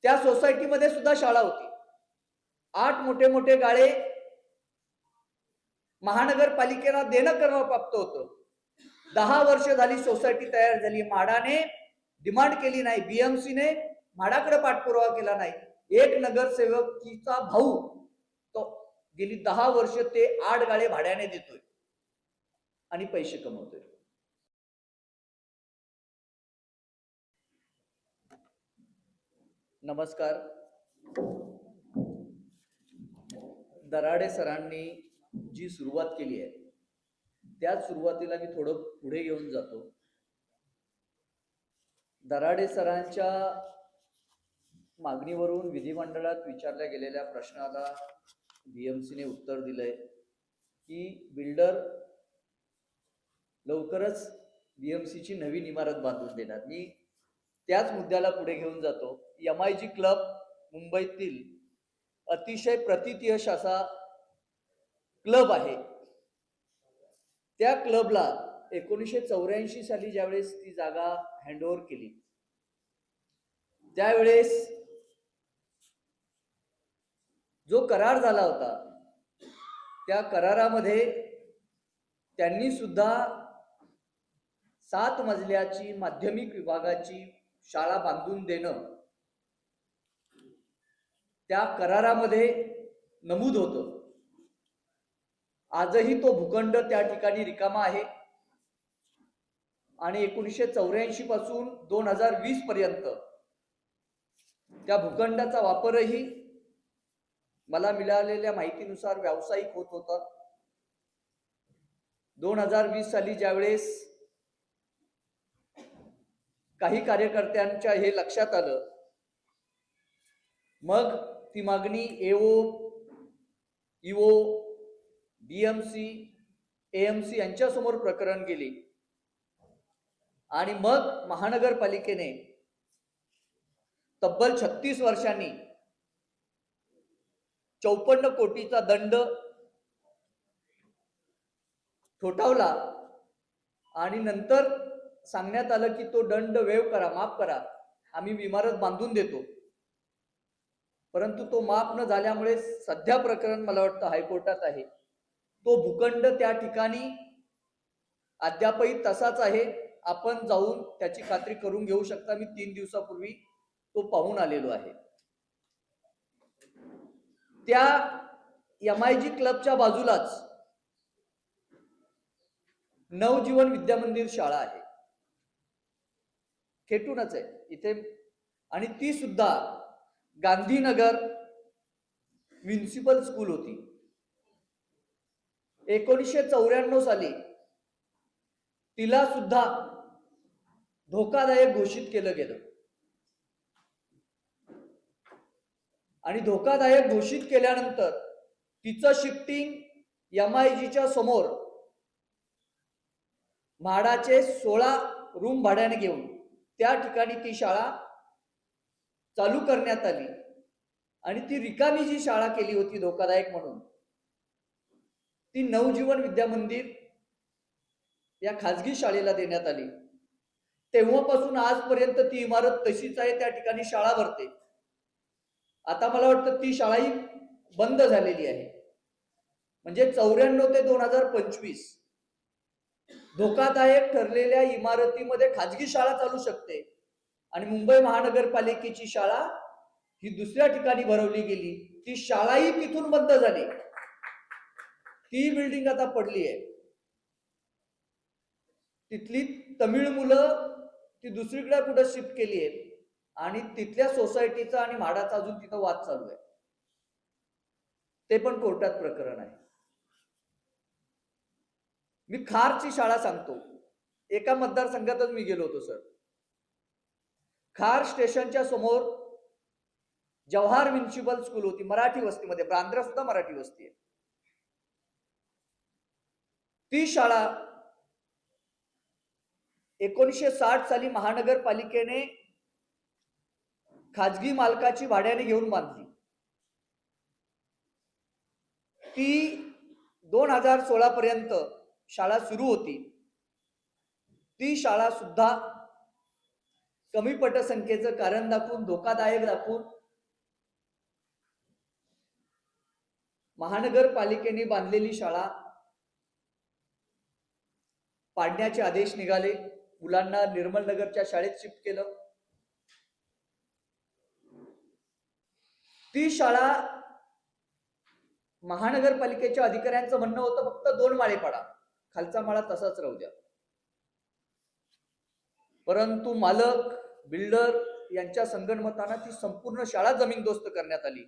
त्या सोसायटीमध्ये सुद्धा शाळा होती. 8 मोठे मोठे गाळे महानगरपालिकेला देणं क्रमप्राप्त होतं. 10 वर्ष झाली सोसायटी तयार झाली. म्हाडाने डिमांड केली नाही, बीएमसीने म्हाडाकडे पाठपुरावा केला नाही. एक नगरसेवकीचा भाऊ तो गेली 10 वर्ष ते 8 गाळे भाड्याने देतोय आणि पैसे कमवतोय. नमस्कार. दराडे सरांनी जी सुरुवात केली आहे त्याच सुरुवातीला मी थोडं पुढे घेऊन जातो. दराडे सरांच्या मागणीवरून विधिमंडळात विचारल्या गेलेल्या प्रश्नाला बीएमसीने उत्तर दिलंय की बिल्डर लवकरच बीएमसीची नवीन इमारत बांधून देणार. मी त्याच मुद्द्याला पुढे घेऊन जातो. MIG क्लब मुंबईतील अतिशय प्रतियश असा क्लब आहे. त्या क्लबला 1984 साली ज्यावेळेस ती जागा हँडओव्हर केली त्यावेळेस जो करार झाला होता त्या करारामध्ये त्यांनी सुद्धा 7 मजल्याची माध्यमिक विभागाची शाळा बांधून देणं त्या करारामध्ये नमूद होतं. आजही तो भूखंड त्या ठिकाणी रिकामा आहे आणि 1984 पासून 2020 पर्यंत त्या भूखंडाचा वापरही मला मिळालेल्या माहितीनुसार व्यावसायिक होत होता. 2020 साली ज्यावेळेस काही कार्यकर्त्यांच्या हे लक्षात आलं, मग ती मागणी ईओ, बीएमसी, एएमसी यांच्यासमोर प्रकरण गेली आणि मग महानगरपालिकेने तब्बल 36 वर्षांनी 54 कोटीचा दंड ठोठावला आणि नंतर सांगण्यात आलं की तो दंड वेव करा, माफ करा, आम्ही इमारत बांधून देतो. परंतु तो माफ न झाल्यामुळे सध्या प्रकरण मला वाटतं हायकोर्टात आहे. तो भूखंड त्या ठिकाणी अद्यापही तसाच आहे. आपण जाऊन त्याची खात्री करून घेऊ शकता. मी 3 दिवसापूर्वी तो पाहून आलेलो आहे. त्या MIG क्लबच्या बाजूलाच नवजीवन विद्यामंदिर शाळा आहे, खेटूनच आहे इथे, आणि ती सुद्धा गांधीनगर म्युनिसिपल स्कूल होती. 1994 साली तिला सुद्धा धोकादायक घोषित केलं गेलं आणि धोकादायक घोषित केल्यानंतर तिचं शिफ्टिंग MIGच्या समोर म्हाडाचे 16 रूम भाड्याने घेऊन त्या ठिकाणी ती शाळा चालू करण्यात आली आणि ती रिकामी जी शाळा केली होती धोकादायक म्हणून, ती नवजीवन विद्यामंदिर या खाजगी शाळेला देण्यात आली. तेव्हापासून आजपर्यंत ती इमारत तशीच आहे, त्या ठिकाणी शाळा भरते. आता मला वाटतं ती शाळाही बंद झालेली आहे. म्हणजे 94 ते 2025 धोकादायक ठरलेल्या इमारतीमध्ये खाजगी शाळा चालू शकते आणि मुंबई महानगरपालिकेची शाळा ही दुसऱ्या ठिकाणी भरवली गेली. ती शाळाही तिथून बंद झाली. ती बिल्डिंग आता पडली आहे. तिथली तमिळ मुलं ती दुसरीकडे कुठे शिफ्ट केली आहे आणि तिथल्या सोसायटीचा आणि म्हाडाचा अजून तिथं वाद चालू आहे. ते पण कोर्टात प्रकरण आहे. मी खारची शाळा सांगतो. एका मतदारसंघातच मी गेलो होतो सर. खार स्टेशनच्या समोर जवाहर म्युनिसिपल स्कूल होती, मराठी वस्तीमध्ये. बांद्रा सुद्धा मराठी वस्ती आहे. ती शाळा 1960 साली महानगरपालिकेने खाजगी मालकाची भाड्याने घेऊन बांधली. ती 2016 पर्यंत शाळा सुरू होती. ती शाळा सुद्धा कमी पटसंख्येचं कारण दाखवून, धोकादायक दाखवून महानगरपालिकेने बांधलेली शाळा पाडण्याचे आदेश निघाले, मुलांना निर्मल नगरच्या शाळेत शिफ्ट केलं. ती शाळा महानगरपालिकेच्या अधिकाऱ्यांचं म्हणणं होतं फक्त 2 माळे पाडा, खालचा माळा तसाच राहू द्या. परंतु मालक बिल्डर यांच्या संगनमतानं ती संपूर्ण शाळा जमीनदोस्त करण्यात आली.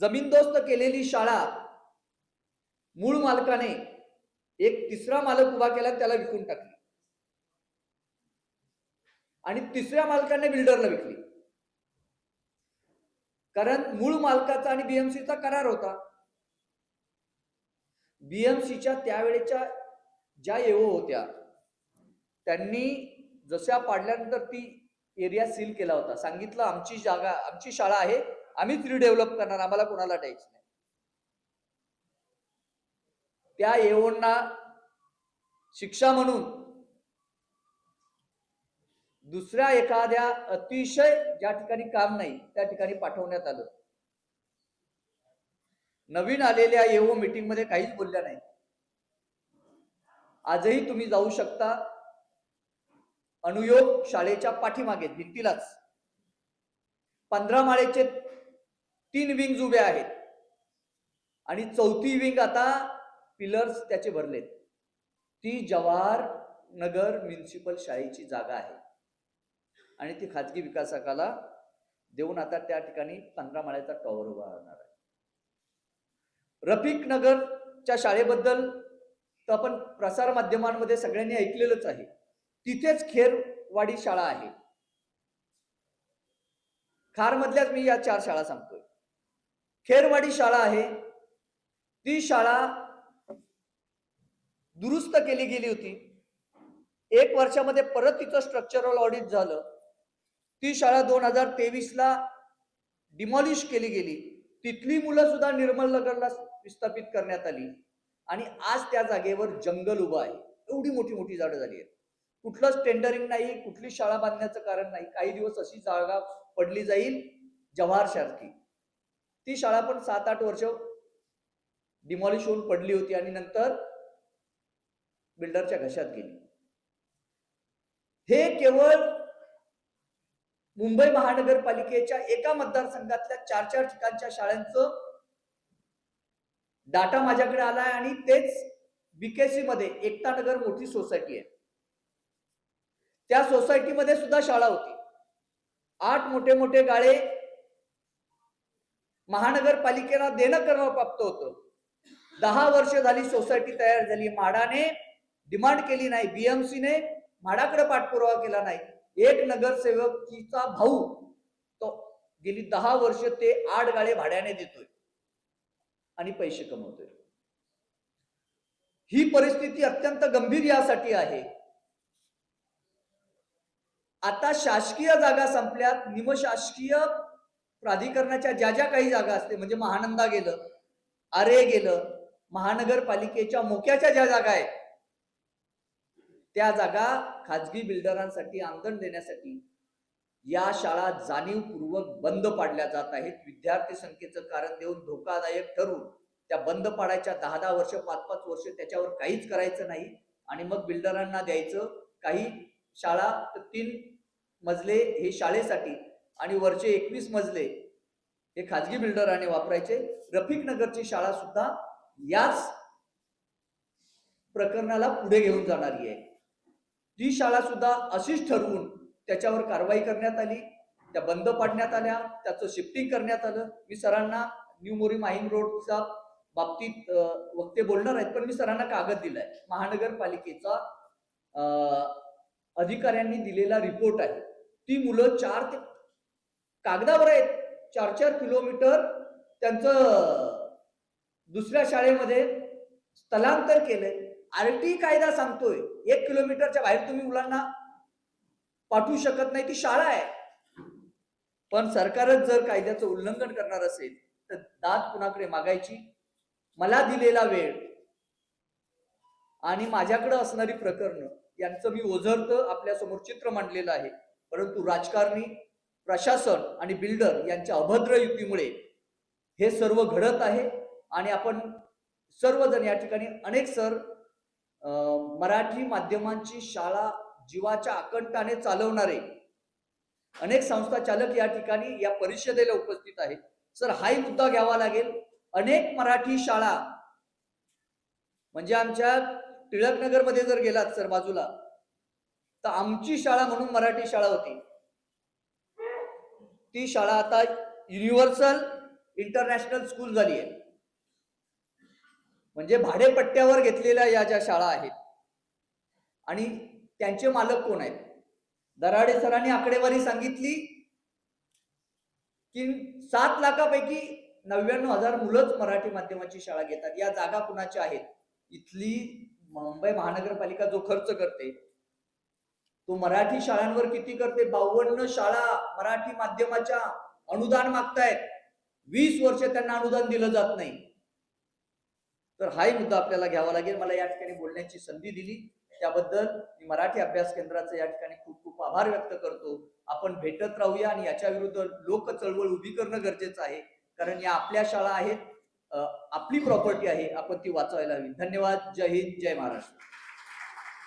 जमीनदोस्त केलेली शाळा मूळ मालकाने एक तिसरा मालक उभा केला, त्याला विकून टाकली आणि तिसऱ्या मालकाने बिल्डरला विकली. कारण मूळ मालकाचा आणि बीएमसीचा करार होता. बीएमसीच्या त्यावेळेच्या ज्या एओ होत्या त्यांनी जशा पाडल्यानंतर ती एरिया सील केला होता. सांगितलं आमची जागा, आमची शाळा आहे, आम्हीच रिडेव्हलप करणार, आम्हाला कोणाला द्यायचं नाही. त्या एओंना शिक्षा म्हणून दुसऱ्या एखाद्या अतिशय ज्या ठिकाणी काम नाही त्या ठिकाणी पाठवण्यात आलं. नवीन आलेल्या एओ मीटिंग मध्ये काहीच बोलल्या नाही. आजही तुम्ही जाऊ शकता, अनुयोग शाळेच्या पाठीमागे भिंतीलाच 15 माळेचे 3 विंग्ज उभे आहेत आणि 4थी विंग आता पिलर्स त्याचे भरलेत. ती जवाहर नगर म्युनिसिपल शाळेची जागा आहे आणि ती खाजगी विकासकाला देऊन आता त्या ठिकाणी 15 माळ्याचा टॉवर उभा राहणार आहे. रफिक नगरच्या शाळेबद्दल तर आपण प्रसार माध्यमांमध्ये सगळ्यांनी ऐकलेलंच आहे. तिथेच खेरवाडी शाळा आहे. खार मधल्याच मी या 4 शाळा सांगतोय. खेरवाडी शाळा आहे, ती शाळा दुरुस्त केली गेली होती. 1 वर्षामध्ये परत तिचं स्ट्रक्चरल ऑडिट झालं. ती शाळा 2023 ला डिमॉलिश केली गेली. तिथली मुलं सुद्धा निर्मल नगरला विस्थापित करण्यात आली आणि आज त्या जागेवर जंगल उभं आहे. एवढी मोठी मोठी झाडं झाली आहेत. कुठलंच टेंडरिंग नाही, कुठली शाळा बांधण्याचं कारण नाही. काही दिवस अशी जागा पडली जाईल जवाहर सारखी. ती शाळा पण 7-8 वर्ष डिमॉलिश होऊन पडली होती आणि नंतर बिल्डरच्या घशात गेली. हे केवळ मुंबई महानगरपालिकेच्या एका मतदारसंघातल्या 4-4 ठिकाणच्या शाळांचं डाटा माझ्याकडे आलाय आणि तेच बीकेसी मध्ये एकता नगर मोठी सोसायटी आहे. त्या सोसायटीमध्ये सुद्धा शाळा होती. 8 मोठे मोठे गाळे महानगरपालिकेला देणं करणं प्राप्त होतं. 10 वर्ष झाली सोसायटी तयार झाली. म्हाडाने डिमांड केली नाही, बीएमसीने म्हाडाकडे पाठपुरावा केला नाही. एक नगरसेवकीचा भाऊ तो गेली 10 वर्ष ते 8 गाळे भाड्याने देतोय आणि पैसे कमवतोय. ही परिस्थिती अत्यंत गंभीर यासाठी आहे. आता शासकीय जागा संपल्यात, निमशासकीय प्राधिकरणाच्या ज्या ज्या काही जागा असते, म्हणजे महानंदा गेलं, आरे गेलं, महानगरपालिकेच्या मोक्याच्या ज्या जागा आहेत त्या जागा खाजगी बिल्डरांसाठी आंदण देण्यासाठी या शाळा जाणीवपूर्वक बंद पाडल्या जात आहेत. विद्यार्थी संख्येचं कारण देऊन धोकादायक ठरवून त्या बंद पाडायच्या 10-10 वर्ष 5-5 वर्ष त्याच्यावर काहीच करायचं नाही आणि मग बिल्डरांना द्यायचं. काही शाळा 3 मजले हे शाळेसाठी आणि वरचे 21 मजले हे खाजगी बिल्डरांनी वापरायचे. रफिक नगरची शाळा सुद्धा याच प्रकरणाला पुढे घेऊन जाणारी आहे. ती शाळा सुद्धा अशीच ठरवून त्याच्यावर कारवाई करण्यात आली, त्या बंद पाडण्यात आल्या, त्याचं शिफ्टिंग करण्यात आलं. मी सरांना न्यू मोरी माहीम रोडच्या बाबतीत वक्ते बोलणार आहेत, पण मी सरांना कागद दिलाय. महानगरपालिकेचा अधिकाऱ्यांनी दिलेला रिपोर्ट आहे. ती मुलं 4 ते कागदावर आहेत 4-4 किलोमीटर त्यांचं दुसऱ्या शाळेमध्ये स्थलांतर केलंय. आरटी कायदा सांगतोय 1 किलोमीटरच्या बाहेर तुम्ही मुलांना पाठवू शकत नाही, ती शाळा आहे. पण सरकारच जर कायद्याचं उल्लंघन करणार असेल तर दाद कुणाकडे मागायची? मला दिलेला वेळ आणि माझ्याकडे असणारी प्रकरणं यांचं मी ओझरतं आपल्या समोर चित्र मांडलेलं आहे. परंतु राजकारणी, प्रशासन आणि बिल्डर यांच्या अभद्र युतीमुळे हे सर्व घडत आहे. आणि आपण सर्वजण या ठिकाणी अनेक सर मराठी माध्यमांची शाळा जीवाच्या आकंठाने चालवणारे अनेक संस्था चालक या ठिकाणी या परिषदेला उपस्थित आहेत. सर, हाही मुद्दा घ्यावा लागेल. अनेक मराठी शाळा म्हणजे आमच्या टिळकनगर मध्ये जर गेलात सर बाजूला, तर आमची शाळा म्हणून मराठी शाळा होती, ती शाळा आता युनिव्हर्सल इंटरनॅशनल स्कूल झाली आहे. म्हणजे भाडेपट्ट्यावर घेतलेल्या या ज्या शाळा आहेत आणि त्यांचे मालक कोण आहेत? दराडे सरांनी आकडेवारी सांगितली की 7 लाखापैकी 99,000 मुलंच मराठी माध्यमाची शाळा घेतात. या जागा कुणाच्या आहेत? इथली मुंबई महानगरपालिका जो खर्च करते तो मराठी शाळांवर किती करते? 52 शाळा मराठी माध्यमाच्या अनुदान मागतायत. 20 वर्ष त्यांना अनुदान दिलं जात नाही. तर हाही मुद्दा आपल्याला घ्यावा लागेल. मला या ठिकाणी बोलण्याची संधी दिली त्याबद्दल मी मराठी अभ्यास केंद्राचं या ठिकाणी खूप खूप आभार व्यक्त करतो. आपण भेटत राहूया आणि याच्या विरुद्ध लोक चळवळ उभी करणं गरजेचं आहे, कारण या आपल्या शाळा आहेत, आपली प्रॉपर्टी आहे, आपण ती वाचवायला हवी. धन्यवाद. जय हिंद, जय महाराष्ट्र.